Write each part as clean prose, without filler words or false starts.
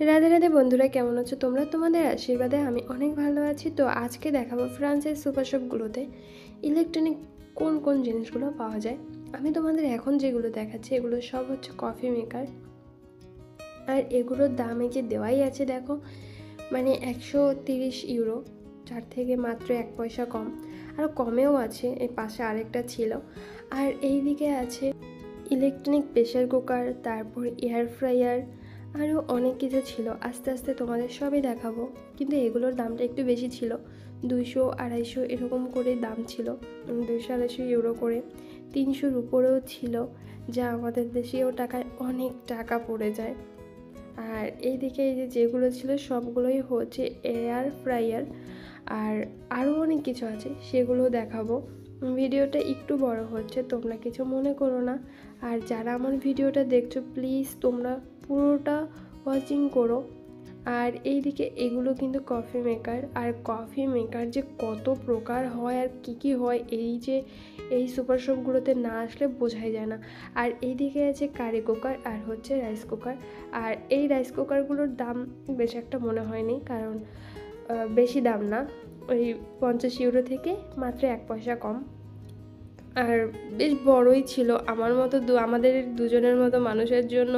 রাধে রাধে বন্ধুরা, কেমন আছো তোমরা? তোমাদের আশীর্বাদে আমি অনেক ভালো আছি। তো আজকে দেখাবো ফ্রান্সের সুপার শপগুলোতে ইলেকট্রনিক কোন কোন জিনিসগুলো পাওয়া যায়। আমি তোমাদের এখন যেগুলো দেখাচ্ছি এগুলো সব হচ্ছে কফি মেকার, আর এগুলোর দাম এই যে দেওয়াই আছে দেখো, মানে 130 ইউরো, যার থেকে মাত্র 1 পয়সা কম। আর কমেও আছে, এই পাশে আরেকটা ছিল। আর এই দিকে আছে ইলেকট্রনিক প্রেশার কুকার, তারপর এয়ার ফ্রায়ার, আরও অনেক কিছু ছিল। আস্তে আস্তে তোমাদের সবই দেখাবো, কিন্তু এগুলোর দামটা একটু বেশি ছিল, 200-250 এরকম করে দাম ছিল, 200-250 ইউরো করে, 300-র উপরেও ছিল, যা আমাদের দেশীয় টাকায় অনেক টাকা পড়ে যায়। আর এইদিকে এই যে যেগুলো ছিল সবগুলোই হচ্ছে এয়ার ফ্রায়ার, আর আরও অনেক কিছু আছে, সেগুলো দেখাবো। ভিডিওটা একটু বড় হচ্ছে, তোমরা কিছু মনে করো না। আর যারা আমার ভিডিওটা দেখছো প্লিজ তোমরা পুরোটা ওয়াচিং করো। আর এইদিকে এগুলো কিন্তু কফি মেকার, আর কফি মেকার যে কত প্রকার হয় আর কি হয় এই সুপার শপগুলোতে না আসলে বোঝাই যায় না। আর এইদিকে আছে কারি কুকার আর হচ্ছে রাইস কুকার। আর এই রাইস কুকারগুলোর দাম বেশ একটা মনে হয়নি, কারণ বেশি দাম না, ওই 50 ইউরো থেকে মাত্র 1 পয়সা কম। আর বেশ বড়ই ছিল, আমাদের দুজনের মতো মানুষের জন্য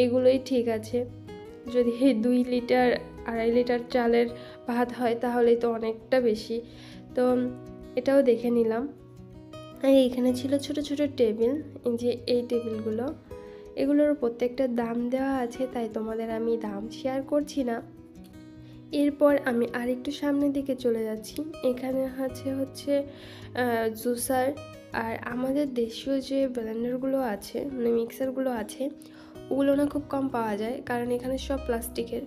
এগুলোই ঠিক আছে। যদি 2 লিটার 2.5 লিটার চালের ভাত হয় তাহলেই তো অনেকটা বেশি। তো এটাও দেখে নিলাম। আর এইখানে ছিল ছোট ছোট টেবিল, যে এই টেবিলগুলো, এগুলোর প্রত্যেকটা দাম দেওয়া আছে, তাই তোমাদের আমি দাম শেয়ার করছি না। এরপর আমি আরেকটু সামনের দিকে চলে যাচ্ছি। এখানে হচ্ছে জুসার, আর আমাদের দেশীয় যে ব্লেন্ডারগুলো আছে, মানে মিক্সারগুলো আছে, ওগুলো না খুব কম পাওয়া যায়, কারণ এখানে সব প্লাস্টিকের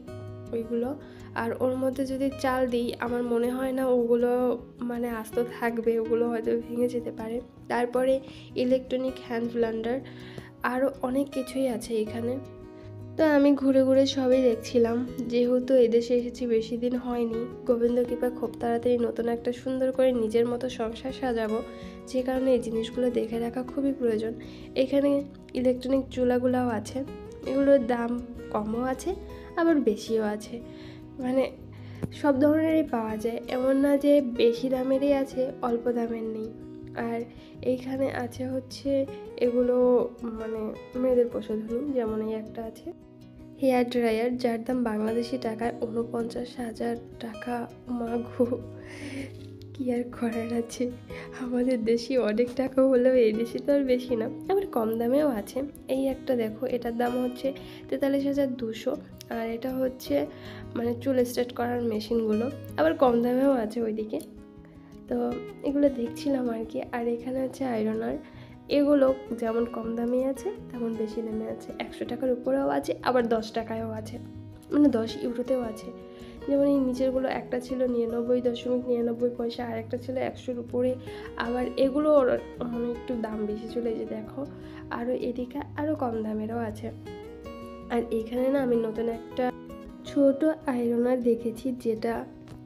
ওইগুলো। আর ওর মধ্যে যদি চাল দিই আমার মনে হয় না ওগুলো মানে আস্ত থাকবে, ওগুলো হয়তো ভেঙে যেতে পারে। তারপরে ইলেকট্রনিক হ্যান্ড ব্লেন্ডার, আরও অনেক কিছুই আছে এখানে। তো আমি ঘুরে ঘুরে সবই দেখছিলাম, যেহেতু এদেশে এসেছি বেশি দিন হয়নি, গোবিন্দ কৃপা খুব তাড়াতাড়ি নতুন একটা সুন্দর করে নিজের মতো সংসার সাজাবো, যে কারণে এই জিনিসগুলো দেখে রাখা খুবই প্রয়োজন। এখানে ইলেকট্রনিক চুলাগুলোও আছে, এগুলোর দাম কমও আছে আবার বেশিও আছে, মানে সব ধরনেরই পাওয়া যায়, এমন না যে বেশি দামেরই আছে অল্প দামের নেই। আর এইখানে আছে হচ্ছে এগুলো মানে মেয়েদের প্রসাধনী, যেমন এই একটা আছে হেয়ার ড্রায়ার, যার দাম বাংলাদেশি টাকায় 49,000 টাকা। মাগো, কি আর করার আছে, আমাদের দেশে অনেক টাকা হলেও এই দেশে তো আর বেশি না, আবার কম দামেও আছে। এই একটা দেখো, এটার দাম হচ্ছে 43,200। আর এটা হচ্ছে মানে চুল স্ট্রেট করার মেশিনগুলো, আবার কম দামেও আছে ওইদিকে। তো এগুলো দেখছিলাম আর কি। আর এখানে আছে আয়রনার, এগুলো যেমন কম দামে আছে তেমন বেশি দামে আছে, 100 টাকার উপরেও আছে আবার 10 টাকায়ও আছে, মানে 10 ইউরোতেও আছে। যেমন এই নিচেরগুলো একটা ছিল 99.99 আর একটা ছিল 100-র উপরে। আবার এগুলো মানে একটু দাম বেশি চলে, যে দেখো আরও এদিকে আরও কম দামেরও আছে। আর এখানে না আমি নতুন একটা ছোট আয়রনার দেখেছি, যেটা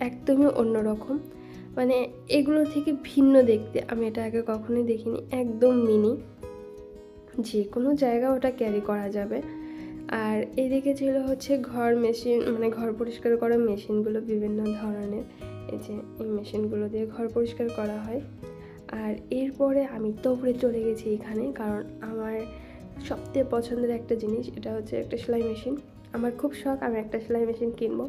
একদমই অন্যরকম, মানে এগুলো থেকে ভিন্ন দেখতে। আমি এটা আগে কখনোই দেখিনি, একদম মিনি, যে কোনো জায়গা ওটা ক্যারি করা যাবে। আর এদিকে ছিল হচ্ছে ঘর মেশিন, মানে ঘর পরিষ্কার করার মেশিনগুলো বিভিন্ন ধরনের, এই যে এই মেশিনগুলো দিয়ে ঘর পরিষ্কার করা হয়। আর এরপরে আমি দৌড়ে চলে গেছি এখানে, কারণ আমার সবথেকে পছন্দের একটা জিনিস, এটা হচ্ছে একটা সেলাই মেশিন। আমার খুব শখ আমি একটা সেলাই মেশিন কিনবো,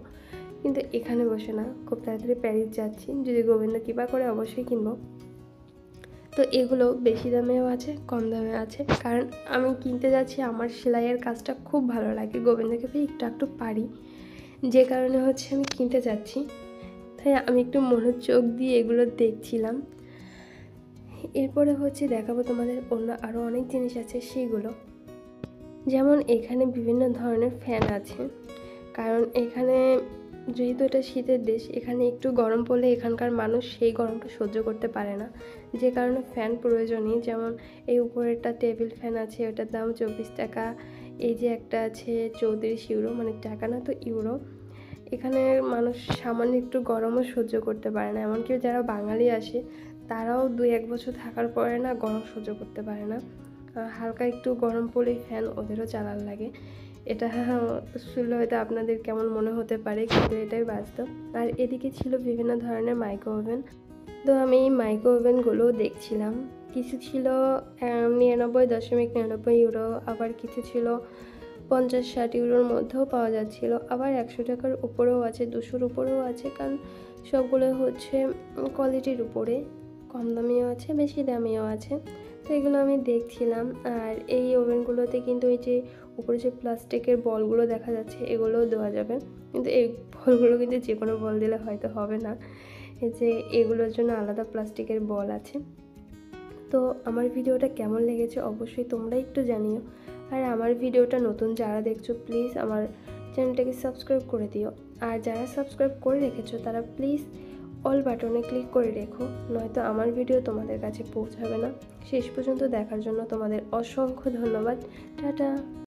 কিন্তু এখানে বসে না, খুব তাড়াতাড়ি প্যারিস যাচ্ছি, যদি গোবিন্দ কৃপা করে অবশ্যই কিনবো। তো এগুলো বেশি দামেও আছে কম দামে আছে, কারণ আমি কিনতে যাচ্ছি, আমার সেলাইয়ের কাজটা খুব ভালো লাগে, গোবিন্দকে পেয়ে একটু একটু পারি, যে কারণে হচ্ছে আমি কিনতে যাচ্ছি। তাই আমি একটু মনোযোগ দিয়ে এগুলো দেখছিলাম। এরপরে হচ্ছে দেখাবো তোমাদের অন্য আরও অনেক জিনিস আছে সেগুলো, যেমন এখানে বিভিন্ন ধরনের ফ্যান আছে, কারণ এখানে যেহেতু এটা শীতের দেশ, এখানে একটু গরম পড়লে এখানকার মানুষ সেই গরমটা সহ্য করতে পারে না, যে কারণে ফ্যান প্রয়োজনই। যেমন এই উপরেরটা টেবিল ফ্যান আছে, ওটার দাম 24 টাকা। এই যে একটা আছে 34 ইউরো, মানে টাকা না তো ইউরো। এখানে মানুষ সামান্য একটু গরমও সহ্য করতে পারে না, এমনকি যারা বাঙালি আসে তারাও 2-1 বছর থাকার পরে না গরম সহ্য করতে পারে না, হালকা একটু গরম পড়লেই ফ্যান ওদেরও চালার লাগে। এটা শুনলে হয়তো আপনাদের কেমন মনে হতে পারে, কিন্তু এটাই বাস্তব। আর এদিকে ছিল বিভিন্ন ধরনের মাইক্রো ওভেন। তো আমি এই মাইক্রো ওভেনগুলো দেখছিলাম। কিছু ছিল 99.99 ইউরো, আবার কিছু ছিল 50-60 ইউরোর মধ্যেও পাওয়া যাচ্ছিল, আবার 100 টাকার উপরেও আছে, 200-র উপরেও আছে, কারণ সবগুলো হচ্ছে কোয়ালিটির উপরে, কম দামিও আছে, বেশি দামিও আছে। তো এগুলো আমি দেখছিলাম। আর এই ওভেনগুলোতে কিন্তু এই যে উপরে যে প্লাস্টিকের বলগুলো দেখা যাচ্ছে, এগুলোও দেওয়া যাবে, কিন্তু এই বলগুলো কিন্তু যে কোনো বল দিলে হয়তো হবে না, এই যে এগুলোর জন্য আলাদা প্লাস্টিকের বল আছে। তো আমার ভিডিওটা কেমন লেগেছে অবশ্যই তোমরা একটু জানিও। আর আমার ভিডিওটা নতুন যারা দেখছো, প্লিজ আমার চ্যানেলটাকে সাবস্ক্রাইব করে দিও। আর যারা সাবস্ক্রাইব করে রেখেছো তারা প্লিজ অল বাটনে ক্লিক করে রেখো, নয়তো আমার ভিডিও তোমাদের কাছে পৌঁছাবে না। শেষ পর্যন্ত দেখার জন্য তোমাদের অসংখ্য ধন্যবাদ। টাটা।